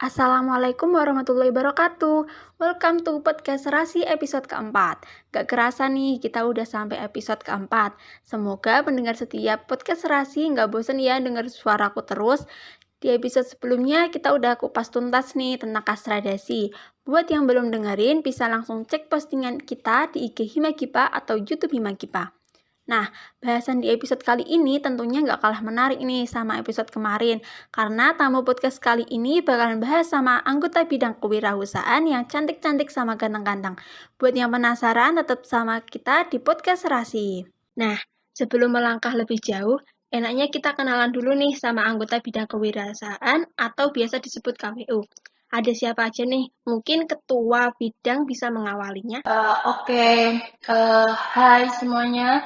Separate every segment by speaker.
Speaker 1: Assalamualaikum warahmatullahi wabarakatuh. Welcome to podcast Serasi episode keempat. Gak kerasa nih, kita udah sampai episode keempat. Semoga pendengar setiap podcast Serasi gak bosen ya denger suaraku terus. Di episode sebelumnya kita udah kupas tuntas nih tentang kastradasi. Buat yang belum dengerin, bisa langsung cek postingan kita di IG Himagipa atau YouTube Himagipa. Nah, bahasan di episode kali ini tentunya nggak kalah menarik nih sama episode kemarin, karena tamu podcast kali ini bakalan bahas sama anggota bidang kewirausahaan yang cantik-cantik sama ganteng-ganteng. Buat yang penasaran, tetap sama kita di podcast Serasi. Nah, sebelum melangkah lebih jauh, enaknya kita kenalan dulu nih sama anggota bidang kewirausahaan atau biasa disebut KWU. Ada siapa aja nih? Mungkin ketua bidang bisa mengawalinya.
Speaker 2: Hai semuanya.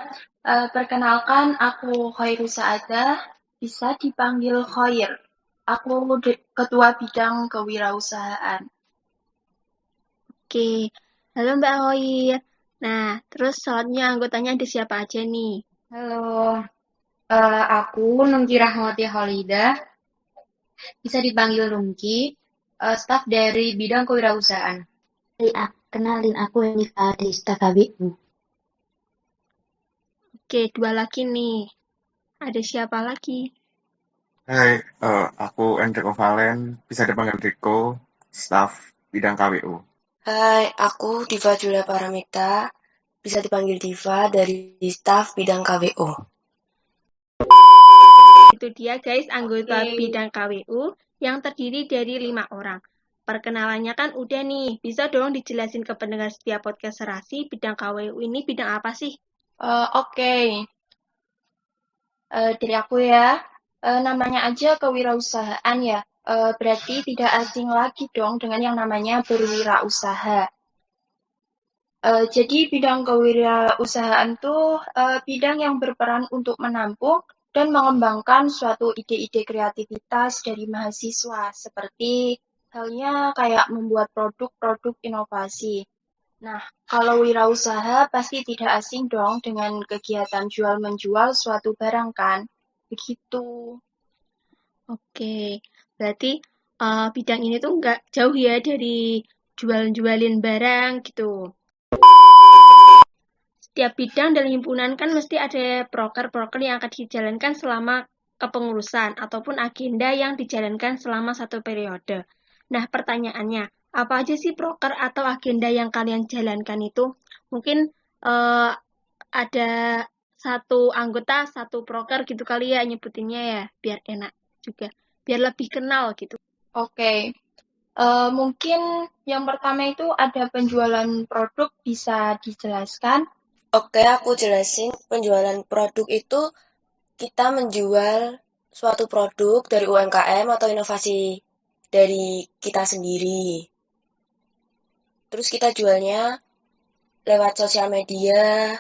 Speaker 2: Perkenalkan, aku Khairu Saadah, bisa dipanggil Khair. Aku ketua bidang kewirausahaan.
Speaker 1: Oke, halo Mbak Hoir. Nah, terus selanjutnya anggotanya ada siapa aja nih?
Speaker 3: Halo, aku Nungki Rahmati Holidah, bisa dipanggil Nungki, staf dari bidang kewirausahaan.
Speaker 4: Kenalin aku Hanifah dari staf KWU.
Speaker 1: Oke, dua lagi nih. Ada siapa lagi?
Speaker 5: Hai, aku Enrico Valen, bisa dipanggil Rico, staf bidang KWU.
Speaker 6: Hai, aku Diva Julia Paramita, bisa dipanggil Diva dari staf bidang KWU.
Speaker 1: Itu dia guys, anggota bidang KWU yang terdiri dari 5 orang. Perkenalannya kan udah nih, bisa dong dijelasin ke pendengar setiap podcast Serasi, bidang KWU ini bidang apa sih?
Speaker 2: Dari aku ya, namanya aja kewirausahaan ya. Berarti tidak asing lagi dong dengan yang namanya berwirausaha. Jadi bidang kewirausahaan tuh bidang yang berperan untuk menampung dan mengembangkan suatu ide-ide kreativitas dari mahasiswa, seperti halnya kayak membuat produk-produk inovasi. Nah, kalau wirausaha pasti tidak asing dong dengan kegiatan jual-menjual suatu barang kan? Begitu.
Speaker 1: Oke, berarti bidang ini tuh nggak jauh ya dari jual-jualin barang gitu. Setiap bidang dalam himpunan kan mesti ada proker-proker yang akan dijalankan selama kepengurusan ataupun agenda yang dijalankan selama satu periode. Nah, pertanyaannya, apa aja sih proker atau agenda yang kalian jalankan itu? Mungkin ada satu anggota, satu proker gitu kali ya nyebutinnya ya, biar enak juga, biar lebih kenal gitu.
Speaker 2: Mungkin yang pertama itu ada penjualan produk, bisa dijelaskan?
Speaker 6: Oke, aku jelasin. Penjualan produk itu kita menjual suatu produk dari UMKM atau inovasi dari kita sendiri. Terus kita jualnya lewat sosial media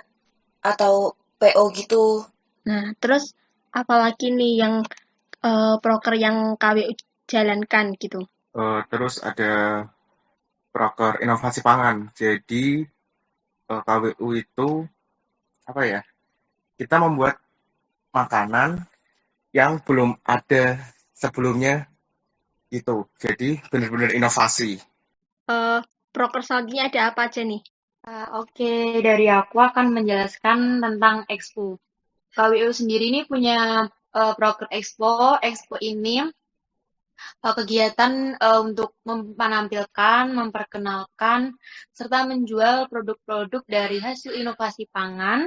Speaker 6: atau PO gitu.
Speaker 1: Nah, terus apalagi nih yang proker yang KWU jalankan gitu?
Speaker 5: Terus ada proker inovasi pangan. Jadi KWU itu apa ya? Kita membuat makanan yang belum ada sebelumnya gitu. Jadi benar-benar inovasi.
Speaker 1: Proker selanjutnya ada apa aja nih?
Speaker 3: Dari aku akan menjelaskan tentang Expo. KWU sendiri ini punya proker Expo. Expo ini kegiatan untuk menampilkan, memperkenalkan, serta menjual produk-produk dari hasil inovasi pangan,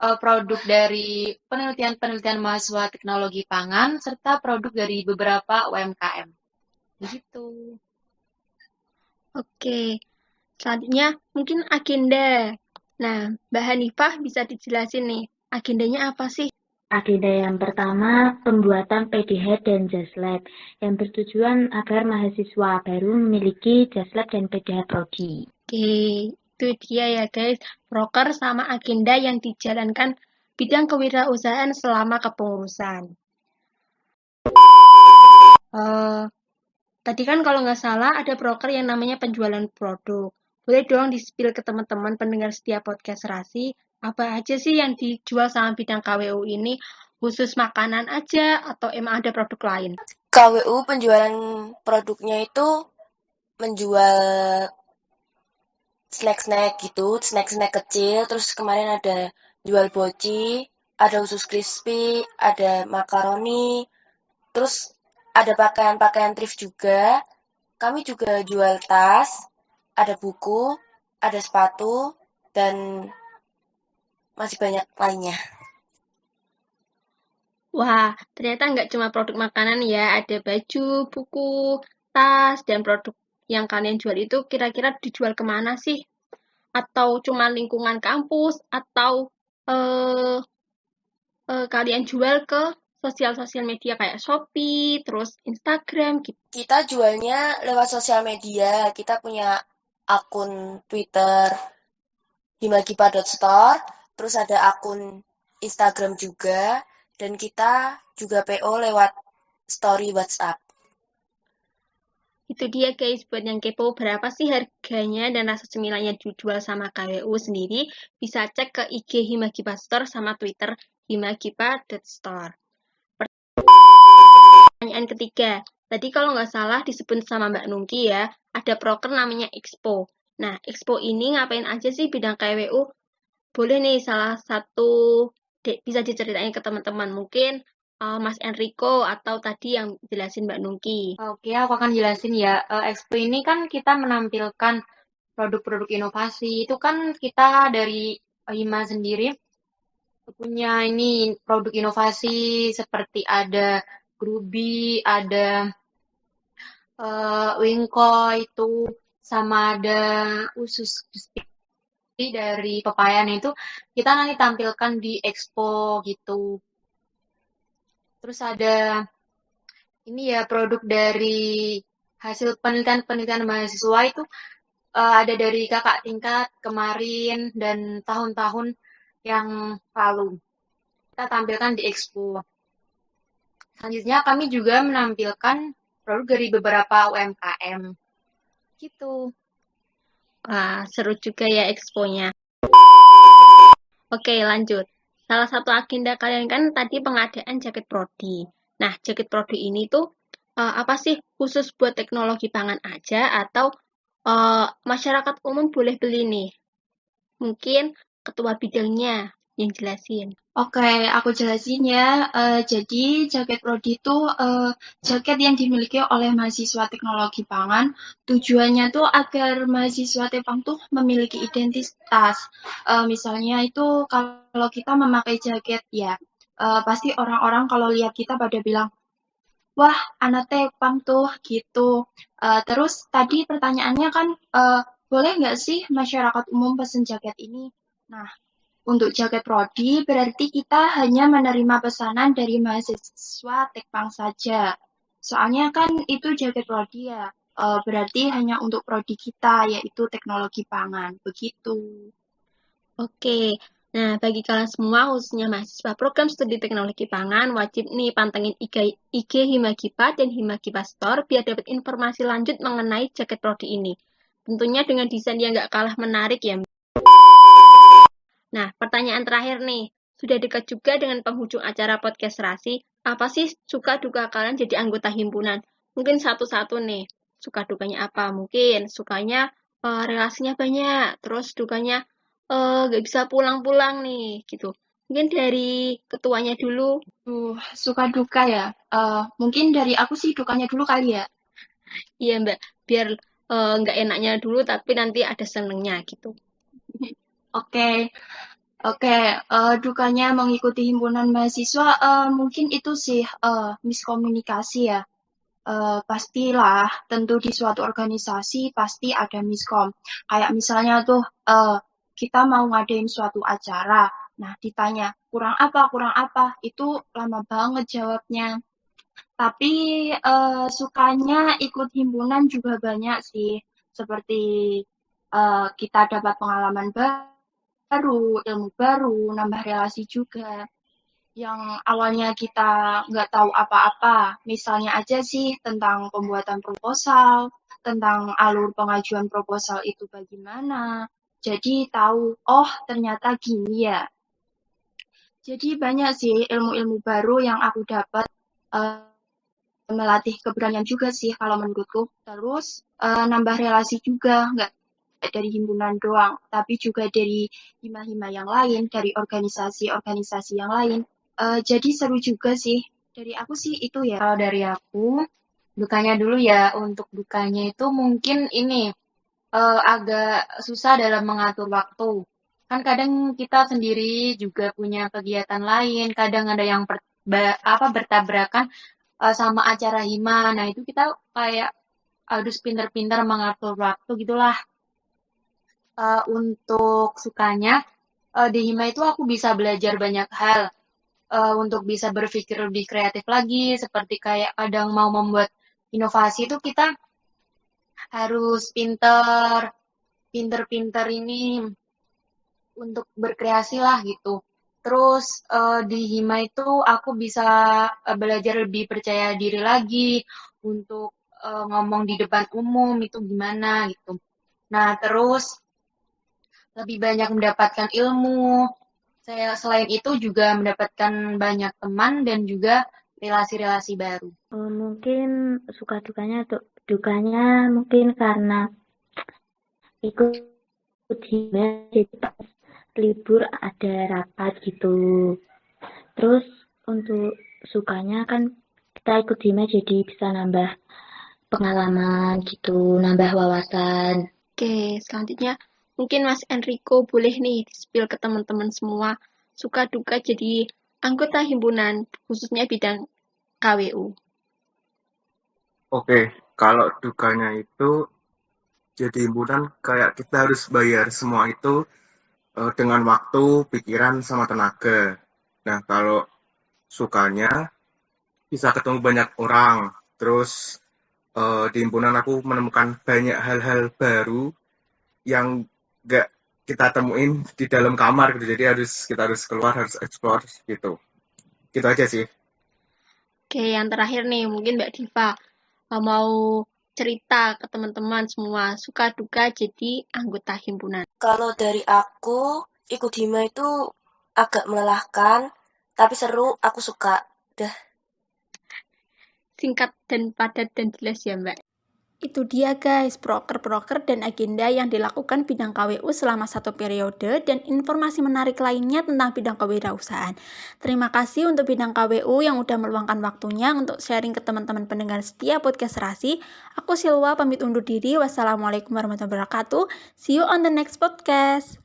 Speaker 3: produk dari penelitian-penelitian mahasiswa teknologi pangan, serta produk dari beberapa UMKM. Begitu.
Speaker 1: Oke, selanjutnya mungkin agenda. Nah, Mbak Hanifah bisa dijelasin nih, agendanya apa sih?
Speaker 4: Agenda yang pertama, pembuatan PDH dan JASLab yang bertujuan agar mahasiswa baru memiliki JASLab dan PDH Prodi.
Speaker 1: Oke, itu dia ya guys, proker sama agenda yang dijalankan bidang kewirausahaan selama kepengurusan. Tadi kan kalau nggak salah ada proker yang namanya penjualan produk. Boleh dong di-spill ke teman-teman pendengar setiap podcast Serasi, apa aja sih yang dijual sama bidang KWU ini? Khusus makanan aja atau emang ada produk lain?
Speaker 6: KWU penjualan produknya itu menjual snack-snack gitu, snack-snack kecil. Terus kemarin ada jual boci, ada usus crispy, ada makaroni, terus ada pakaian-pakaian thrift juga. Kami juga jual tas, ada buku, ada sepatu, dan masih banyak lainnya.
Speaker 1: Wah, ternyata nggak cuma produk makanan ya, ada baju, buku, tas, dan produk yang kalian jual itu kira-kira dijual kemana sih? Atau cuma lingkungan kampus, atau eh, kalian jual ke sosial-sosial media kayak Shopee, terus Instagram gitu.
Speaker 6: Kita jualnya lewat sosial media. Kita punya akun Twitter himagipa.store, terus ada akun Instagram juga, dan kita juga PO lewat story WhatsApp.
Speaker 1: Itu dia guys, buat yang kepo berapa sih harganya dan rasa cemilannya dijual sama KWU sendiri, bisa cek ke IG Himagipa Store sama Twitter himagipa.store. Pertanyaan ketiga, tadi kalau nggak salah disebut sama Mbak Nungki ya, ada proker namanya Expo. Nah, Expo ini ngapain aja sih bidang KWU? Boleh nih salah satu bisa diceritain ke teman-teman. Mungkin Mas Enrico atau tadi yang jelasin Mbak Nungki.
Speaker 3: Oke, aku akan jelasin ya. Expo ini kan kita menampilkan produk-produk inovasi. Itu kan kita dari Hima sendiri punya ini produk inovasi seperti ada Grubi, ada Wingko itu, sama ada usus crispy dari Pepayan itu kita nanti tampilkan di Expo gitu. Terus ada ini ya produk dari hasil penelitian-penelitian mahasiswa itu ada dari kakak tingkat kemarin dan tahun-tahun yang lalu. Kita tampilkan di Expo. Selanjutnya kami juga menampilkan produk dari beberapa UMKM. Gitu.
Speaker 1: Wah, seru juga ya exponya. Oke, lanjut. Salah satu agenda kalian kan tadi pengadaan jaket prodi. Nah, jaket prodi ini tuh apa sih khusus buat teknologi pangan aja atau masyarakat umum boleh beli nih? Mungkin ketua bidangnya yang jelasin.
Speaker 2: Oke, aku jelasin ya. Jadi jaket prodi itu jaket yang dimiliki oleh mahasiswa teknologi pangan. Tujuannya tuh agar mahasiswa Tepang tuh memiliki identitas. Misalnya itu kalau kita memakai jaket ya, pasti orang-orang kalau lihat kita pada bilang, wah, anak Tepang tuh gitu. Terus tadi pertanyaannya kan, boleh nggak sih masyarakat umum pesen jaket ini? Nah, untuk jaket prodi berarti kita hanya menerima pesanan dari mahasiswa Tekpang saja. Soalnya kan itu jaket prodi ya, berarti hanya untuk prodi kita yaitu teknologi pangan. Begitu.
Speaker 1: Oke, nah bagi kalian semua khususnya mahasiswa program studi teknologi pangan wajib nih pantengin IG Himagipa dan Himagipa Store biar dapat informasi lanjut mengenai jaket prodi ini. Tentunya dengan desain yang nggak kalah menarik ya. Nah, pertanyaan terakhir nih, sudah dekat juga dengan penghujung acara podcast Rasi, apa sih suka duka kalian jadi anggota himpunan? Mungkin satu-satu nih, suka dukanya apa? Mungkin sukanya relasinya banyak, terus dukanya nggak bisa pulang-pulang nih, gitu. Mungkin dari ketuanya dulu.
Speaker 2: Suka duka ya. Mungkin dari aku sih dukanya dulu kali ya.
Speaker 1: Iya, Mbak, biar nggak enaknya dulu, tapi nanti ada senengnya gitu.
Speaker 2: Oke. Oke, dukanya mengikuti himpunan mahasiswa mungkin itu sih miskomunikasi ya. Pastilah, tentu di suatu organisasi pasti ada miskom. Kayak misalnya tuh kita mau ngadain suatu acara, nah ditanya kurang apa, itu lama banget jawabnya. Tapi sukanya ikut himpunan juga banyak sih, seperti kita dapat pengalaman baru, ilmu baru, nambah relasi juga yang awalnya kita nggak tahu apa-apa. Misalnya aja sih tentang pembuatan proposal, tentang alur pengajuan proposal itu bagaimana. Jadi tahu, oh ternyata gini ya. Jadi banyak sih ilmu-ilmu baru yang aku dapat melatih keberanian juga sih kalau menurutku. Terus nambah relasi juga, nggak dari himpunan doang, tapi juga dari hima-hima yang lain, dari organisasi-organisasi yang lain. Jadi seru juga sih. Dari aku sih itu ya.
Speaker 3: Kalau dari aku, dukanya dulu ya. Untuk dukanya itu mungkin ini agak susah dalam mengatur waktu. Kan kadang kita sendiri juga punya kegiatan lain, kadang ada yang bertabrakan sama acara hima. Nah, itu kita kayak harus pintar-pintar mengatur waktu gitulah. Untuk sukanya di hima itu aku bisa belajar banyak hal untuk bisa berpikir lebih kreatif lagi, seperti kayak kadang mau membuat inovasi itu kita harus pinter-pinter ini untuk berkreasi lah gitu. Terus di hima itu aku bisa belajar lebih percaya diri lagi untuk ngomong di depan umum itu gimana gitu. Nah, terus lebih banyak mendapatkan ilmu. Saya selain itu juga mendapatkan banyak teman dan juga relasi-relasi baru.
Speaker 4: Mungkin suka dukanya mungkin karena ikut hima, jadi pas libur ada rapat gitu. Terus untuk sukanya kan kita ikut hima jadi bisa nambah pengalaman gitu, nambah wawasan.
Speaker 1: Oke, selanjutnya mungkin Mas Enrico boleh nih spill ke teman-teman semua suka duka jadi anggota himpunan, khususnya bidang KWU.
Speaker 5: Oke, kalau dukanya itu jadi himpunan kayak kita harus bayar semua itu dengan waktu, pikiran, sama tenaga. Nah, kalau sukanya bisa ketemu banyak orang, terus di himpunan aku menemukan banyak hal-hal baru yang nggak kita temuin di dalam kamar gitu. Jadi kita harus keluar, harus explore gitu. Gitu aja sih.
Speaker 1: Oke, yang terakhir nih mungkin Mbak Diva mau cerita ke teman-teman semua suka duka jadi anggota himpunan.
Speaker 6: Kalau dari aku, ikut hima itu agak melelahkan, tapi seru, aku suka. Udah.
Speaker 1: Singkat dan padat dan jelas ya Mbak. Itu dia guys, proker-proker dan agenda yang dilakukan bidang KWU selama satu periode dan informasi menarik lainnya tentang bidang kewirausahaan. Terima kasih untuk bidang KWU yang udah meluangkan waktunya untuk sharing ke teman-teman pendengar setia podcast Rasi. Aku Silwa pamit undur diri. Wassalamualaikum warahmatullahi wabarakatuh. See you on the next podcast.